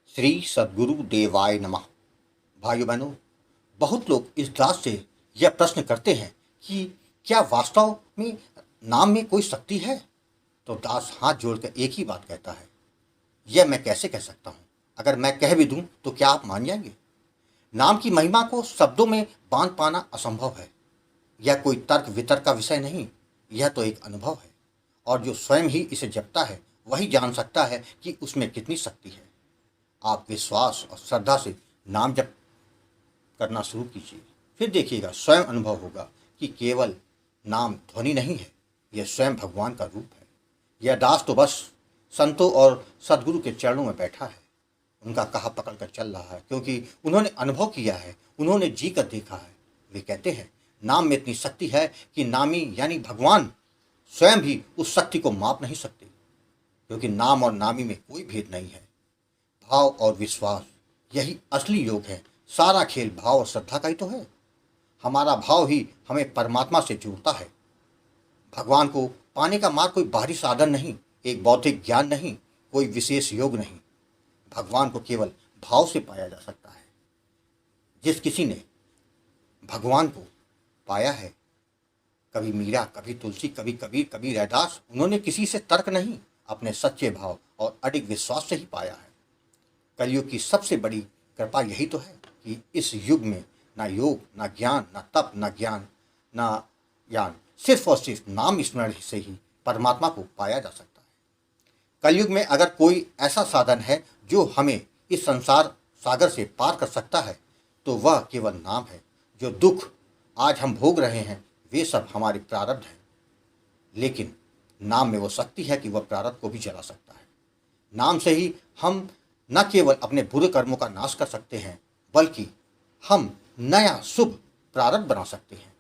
श्री सद्गुरु देवाय नमः। भाइयों बहनों, बहुत लोग इस दास से यह प्रश्न करते हैं कि क्या वास्तव में नाम में कोई शक्ति है। तो दास हाथ जोड़कर एक ही बात कहता है, यह मैं कैसे कह सकता हूँ। अगर मैं कह भी दूं तो क्या आप मान जाएंगे। नाम की महिमा को शब्दों में बांध पाना असंभव है। यह कोई तर्क वितर्क का विषय नहीं, यह तो एक अनुभव है। और जो स्वयं ही इसे जपता है वही जान सकता है कि उसमें कितनी शक्ति है। आप विश्वास और श्रद्धा से नाम जप करना शुरू कीजिए, फिर देखिएगा स्वयं अनुभव होगा कि केवल नाम ध्वनि नहीं है, यह स्वयं भगवान का रूप है। यह दास तो बस संतों और सदगुरु के चरणों में बैठा है, उनका कहा पकड़ कर चल रहा है, क्योंकि उन्होंने अनुभव किया है, उन्होंने जी कर देखा है। वे कहते हैं नाम में इतनी शक्ति है कि नामी यानी भगवान स्वयं भी उस शक्ति को माप नहीं सकते, क्योंकि नाम और नामी में कोई भेद नहीं है। भाव और विश्वास, यही असली योग है। सारा खेल भाव और श्रद्धा का ही तो है। हमारा भाव ही हमें परमात्मा से जोड़ता है। भगवान को पाने का मार्ग कोई बाहरी साधन नहीं, एक बौद्धिक ज्ञान नहीं, कोई विशेष योग नहीं। भगवान को केवल भाव से पाया जा सकता है। जिस किसी ने भगवान को पाया है, कभी मीरा, कभी तुलसी, कभी कबीर, कभी रैदास, उन्होंने किसी से तर्क नहीं, अपने सच्चे भाव और अडिग विश्वास से ही पाया है। कलयुग की सबसे बड़ी कृपा यही तो है कि इस युग में ना योग, ना ज्ञान, ना तप, ना ज्ञान, ना ज्ञान, सिर्फ और सिर्फ नाम स्मरण से ही परमात्मा को पाया जा सकता है। कलयुग में अगर कोई ऐसा साधन है जो हमें इस संसार सागर से पार कर सकता है तो वह केवल नाम है। जो दुख आज हम भोग रहे हैं वे सब हमारे प्रारब्ध हैं, लेकिन नाम में वो शक्ति है कि वह प्रारब्ध को भी जला सकता है। नाम से ही हम न केवल अपने बुरे कर्मों का नाश कर सकते हैं, बल्कि हम नया शुभ प्रारब्ध बना सकते हैं।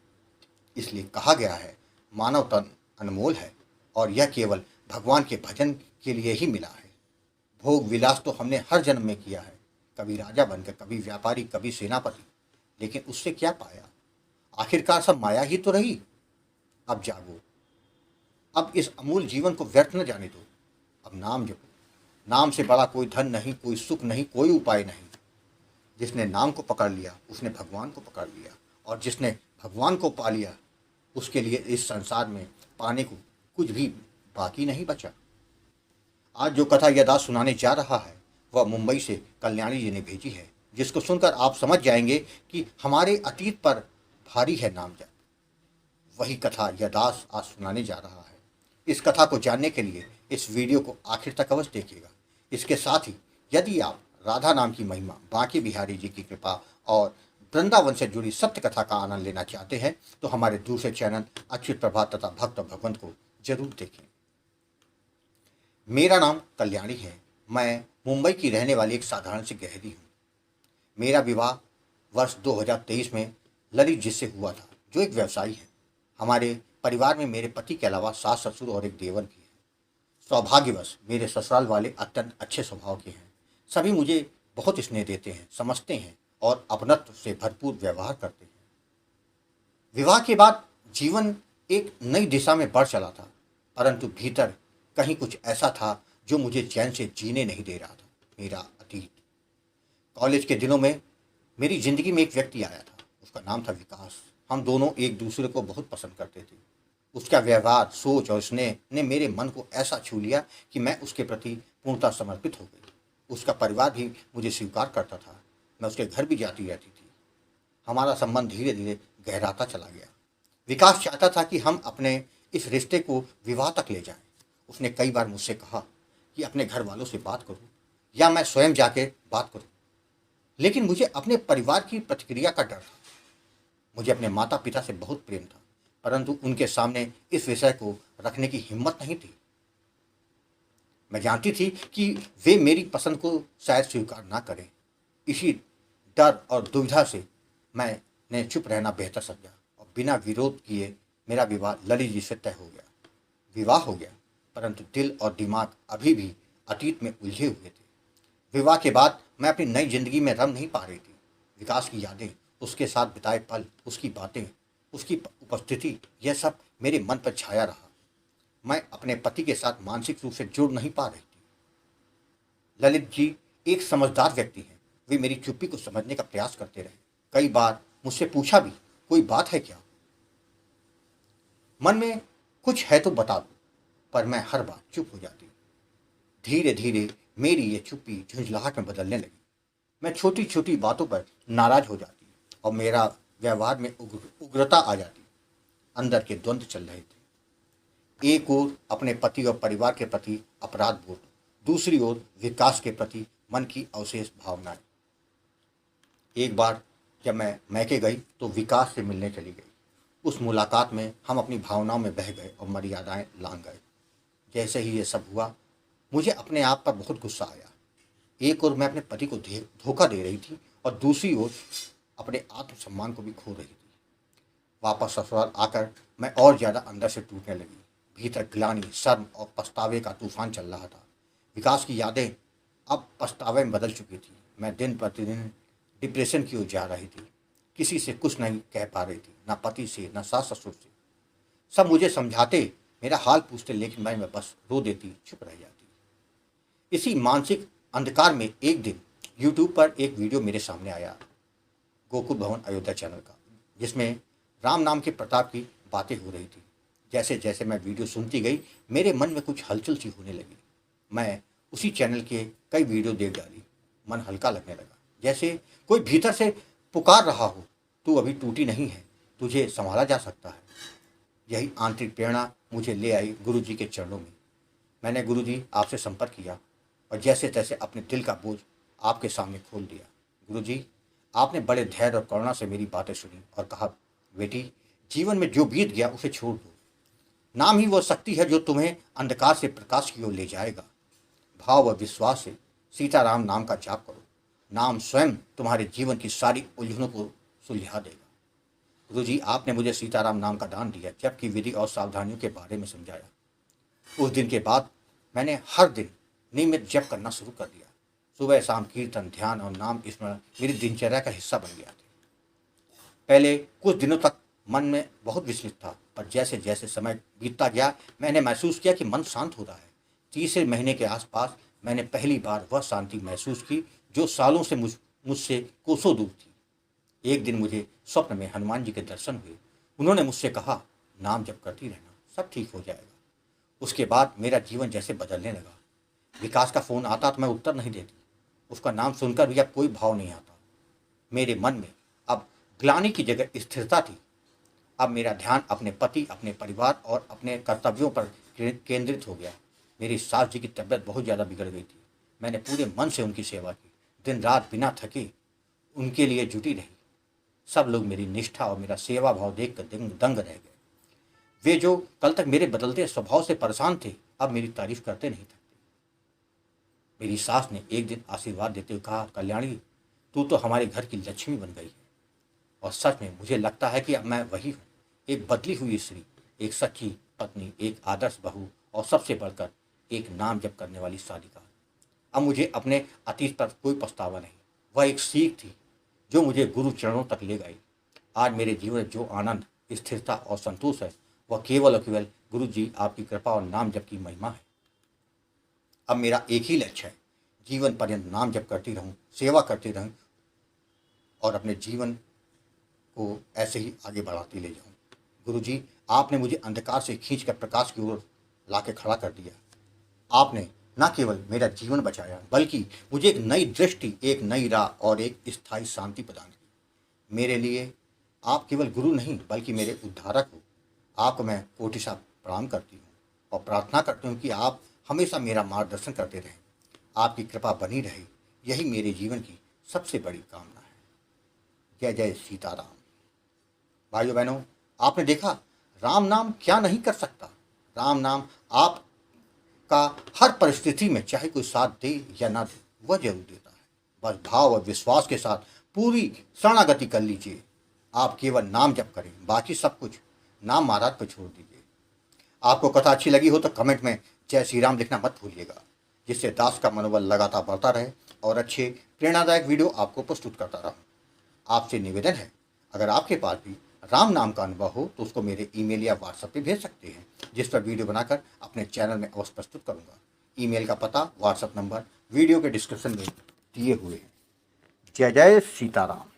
इसलिए कहा गया है मानव तन अनमोल है और यह केवल भगवान के भजन के लिए ही मिला है। भोग विलास तो हमने हर जन्म में किया है, कभी राजा बनकर, कभी व्यापारी, कभी सेनापति, लेकिन उससे क्या पाया। आखिरकार सब माया ही तो रही। अब जागो, अब इस अमूल जीवन को व्यर्थ न जाने दो। अब नाम जपो। नाम से बड़ा कोई धन नहीं, कोई सुख नहीं, कोई उपाय नहीं। जिसने नाम को पकड़ लिया उसने भगवान को पकड़ लिया, और जिसने भगवान को पा लिया उसके लिए इस संसार में पाने को कुछ भी बाकी नहीं बचा। आज जो कथा यह दास सुनाने जा रहा है वह मुंबई से कल्याणी जी ने भेजी है, जिसको सुनकर आप समझ जाएंगे कि हमारे अतीत पर भारी है नाम जप। वही कथा यह दास आज सुनाने जा रहा है। इस कथा को जानने के लिए इस वीडियो को आखिर तक अवश्य देखिएगा। इसके साथ ही यदि आप राधा नाम की महिमा, बांके बिहारी जी की कृपा और वृंदावन से जुड़ी सत्य कथा का आनंद लेना चाहते हैं तो हमारे दूसरे चैनल अच्युत प्रभात तथा भक्त भगवंत को जरूर देखें। मेरा नाम कल्याणी है। मैं मुंबई की रहने वाली एक साधारण सी गहरी हूँ। मेरा विवाह वर्ष 2023 में ललित जी से हुआ था, जो एक व्यवसायी है। हमारे परिवार में मेरे पति के अलावा सास, ससुर और एक देवर भी है। सौभाग्यवश मेरे ससुराल वाले अत्यंत अच्छे स्वभाव के हैं। सभी मुझे बहुत स्नेह देते हैं, समझते हैं और अपनत्व से भरपूर व्यवहार करते हैं। विवाह के बाद जीवन एक नई दिशा में बढ़ चला था, परंतु भीतर कहीं कुछ ऐसा था जो मुझे चैन से जीने नहीं दे रहा था। मेरा अतीत। कॉलेज के दिनों में मेरी जिंदगी में एक व्यक्ति आया था, उसका नाम था विकास। हम दोनों एक दूसरे को बहुत पसंद करते थे। उसका व्यवहार, सोच और स्नेह ने मेरे मन को ऐसा छू लिया कि मैं उसके प्रति पूर्णतः समर्पित हो गई। उसका परिवार भी मुझे स्वीकार करता था। मैं उसके घर भी जाती रहती थी। हमारा संबंध धीरे धीरे गहराता चला गया। विकास चाहता था कि हम अपने इस रिश्ते को विवाह तक ले जाएं। उसने कई बार मुझसे कहा कि अपने घर वालों से बात करूं या मैं स्वयं जाके बात करूं, लेकिन मुझे अपने परिवार की प्रतिक्रिया का डर था। मुझे अपने माता पिता से बहुत प्रेम था, परंतु उनके सामने इस विषय को रखने की हिम्मत नहीं थी। मैं जानती थी कि वे मेरी पसंद को शायद स्वीकार ना करें। इसी डर और दुविधा से मैंने चुप रहना बेहतर समझा और बिना विरोध किए मेरा विवाह ललित जी से तय हो गया। विवाह हो गया, परंतु दिल और दिमाग अभी भी अतीत में उलझे हुए थे। विवाह के बाद मैं अपनी नई जिंदगी में रम नहीं पा रही थी। विकास की यादें, उसके साथ बिताए पल, उसकी बातें, उसकी उपस्थिति, यह सब मेरे मन पर छाया रहा। मैं अपने पति के साथ मानसिक रूप से जुड़ नहीं पा रही थी। ललित जी एक समझदार व्यक्ति हैं। वे मेरी चुप्पी को समझने का प्रयास करते रहे। कई बार मुझसे पूछा भी, कोई बात है क्या? मन में कुछ है तो बता दो, पर मैं हर बार चुप हो जाती। धीरे धीरे मेरी ये चुप्पी झुंझलाहट में बदलने लगी। मैं छोटी छोटी बातों पर नाराज हो जाती और मेरा व्यवहार में उग्रता आ जाती। अंदर के द्वंद्व चल रहे थे। एक ओर अपने पति और परिवार के प्रति अपराध बोध, दूसरी ओर विकास के प्रति मन की अवशेष भावनाएं। एक बार जब मैं मैके गई तो विकास से मिलने चली गई। उस मुलाकात में हम अपनी भावनाओं में बह गए और मर्यादाएं लांघ गए। जैसे ही ये सब हुआ, मुझे अपने आप पर बहुत गुस्सा आया। एक ओर मैं अपने पति को धोखा दे रही थी और दूसरी ओर अपने आत्मसम्मान को भी खो रही थी। वापस ससुराल आकर मैं और ज़्यादा अंदर से टूटने लगी। भीतर ग्लानि, शर्म और पछतावे का तूफान चल रहा था। विकास की यादें अब पछतावे में बदल चुकी थी। मैं दिन प्रतिदिन डिप्रेशन की ओर जा रही थी। किसी से कुछ नहीं कह पा रही थी, ना पति से, ना सास ससुर से। सब मुझे समझाते, मेरा हाल पूछते, लेकिन मैं बस रो देती, चुप रह जाती। इसी मानसिक अंधकार में एक दिन यूट्यूब पर एक वीडियो मेरे सामने आया, गोकुल भवन अयोध्या चैनल का, जिसमें राम नाम के प्रताप की बातें हो रही थी। जैसे जैसे मैं वीडियो सुनती गई, मेरे मन में कुछ हलचल सी होने लगी। मैं उसी चैनल के कई वीडियो देख डाली। मन हल्का लगने लगा, जैसे कोई भीतर से पुकार रहा हो, तू अभी टूटी नहीं है, तुझे संभाला जा सकता है। यही आंतरिक प्रेरणा मुझे ले आई गुरु जी के चरणों में। मैंने गुरु जी आपसे संपर्क किया और जैसे तैसे अपने दिल का बोझ आपके सामने खोल दिया। गुरु जी, आपने बड़े धैर्य और करुणा से मेरी बातें सुनी और कहा, बेटी, जीवन में जो बीत गया उसे छोड़ दो। नाम ही वो शक्ति है जो तुम्हें अंधकार से प्रकाश की ओर ले जाएगा। भाव और विश्वास से सीताराम नाम का जाप करो। नाम स्वयं तुम्हारे जीवन की सारी उलझनों को सुलझा देगा। गुरु जी, आपने मुझे सीताराम नाम का दान दिया, जबकि विधि और सावधानियों के बारे में समझाया। उस दिन के बाद मैंने हर दिन नियमित जप करना शुरू कर दिया। सुबह शाम कीर्तन, ध्यान और नाम स्मरण मेरी दिनचर्या का हिस्सा बन गया था। पहले कुछ दिनों तक मन में बहुत विचलित था, पर जैसे जैसे समय बीतता गया, मैंने महसूस किया कि मन शांत हो रहा है। तीसरे महीने के आसपास मैंने पहली बार वह शांति महसूस की जो सालों से मुझसे कोसों दूर थी। एक दिन मुझे स्वप्न में हनुमान जी के दर्शन हुए। उन्होंने मुझसे कहा, नाम जप करती रहना, सब ठीक हो जाएगा। उसके बाद मेरा जीवन जैसे बदलने लगा। विकास का फोन आता तो मैं उत्तर नहीं देती। उसका नाम सुनकर भी अब कोई भाव नहीं आता। मेरे मन में अब ग्लानि की जगह स्थिरता थी। अब मेरा ध्यान अपने पति, अपने परिवार और अपने कर्तव्यों पर केंद्रित हो गया। मेरी सास जी की तबीयत बहुत ज़्यादा बिगड़ गई थी। मैंने पूरे मन से उनकी सेवा की, दिन रात बिना थके उनके लिए जुटी रही। सब लोग मेरी निष्ठा और मेरा सेवा भाव देखकर दंग रह गए। वे जो कल तक मेरे बदलते स्वभाव से परेशान थे, अब मेरी तारीफ करते नहीं थकते। मेरी सास ने एक दिन आशीर्वाद देते हुए कहा, कल्याणी, तू तो हमारे घर की लक्ष्मी बन गई है। और सच में मुझे लगता है कि अब मैं वही हूँ, एक बदली हुई स्त्री, एक सच्ची पत्नी, एक आदर्श बहू और सबसे बढ़कर एक नाम जप करने वाली साधिका। अब मुझे अपने अतीत पर कोई पछतावा नहीं। वह एक सीख थी जो मुझे गुरु चरणों तक ले गई। आज मेरे जीवन में जो आनंद, स्थिरता और संतोष है, वह केवल और केवल गुरु जी आपकी कृपा और नाम जप की महिमा है। अब मेरा एक ही लक्ष्य है, जीवन पर्यंत नाम जप करती रहूं, सेवा करती रहूं और अपने जीवन को ऐसे ही आगे बढ़ाती ले जाऊं। गुरु जी, आपने मुझे अंधकार से खींचकर प्रकाश की ओर लाके खड़ा कर दिया। आपने न केवल मेरा जीवन बचाया, बल्कि मुझे एक नई दृष्टि, एक नई राह और एक स्थायी शांति प्रदान की। मेरे लिए आप केवल गुरु नहीं, बल्कि मेरे उद्धारक हो। आपको मैं कोटिशा प्रणाम करती हूँ और प्रार्थना करती हूँ कि आप हमेशा मेरा मार्गदर्शन करते रहें। आपकी कृपा बनी रहे, यही मेरे जीवन की सबसे बड़ी कामना है। जय जय सीताराम। भाइयों बहनों, आपने देखा, राम नाम क्या नहीं कर सकता। राम नाम आपका हर परिस्थिति में, चाहे कोई साथ दे या ना दे, वह जरूर देता है। बस भाव और विश्वास के साथ पूरी शरणागति कर लीजिए। आप केवल नाम जप करें, बाकी सब कुछ नाम महाराज पर छोड़ दीजिए। आपको कथा अच्छी लगी हो तो कमेंट में जय श्री राम लिखना मत भूलिएगा, जिससे दास का मनोबल लगातार बढ़ता रहे और अच्छे प्रेरणादायक वीडियो आपको प्रस्तुत करता रहूं। आपसे निवेदन है, अगर आपके पास भी राम नाम का अनुभव हो तो उसको मेरे ईमेल या व्हाट्सएप पे भेज सकते हैं, जिस पर वीडियो बनाकर अपने चैनल में अवश्य प्रस्तुत करूंगा। ईमेल का पता, व्हाट्सएप नंबर वीडियो के डिस्क्रिप्शन में दिए हुए हैं। जय जय सीताराम।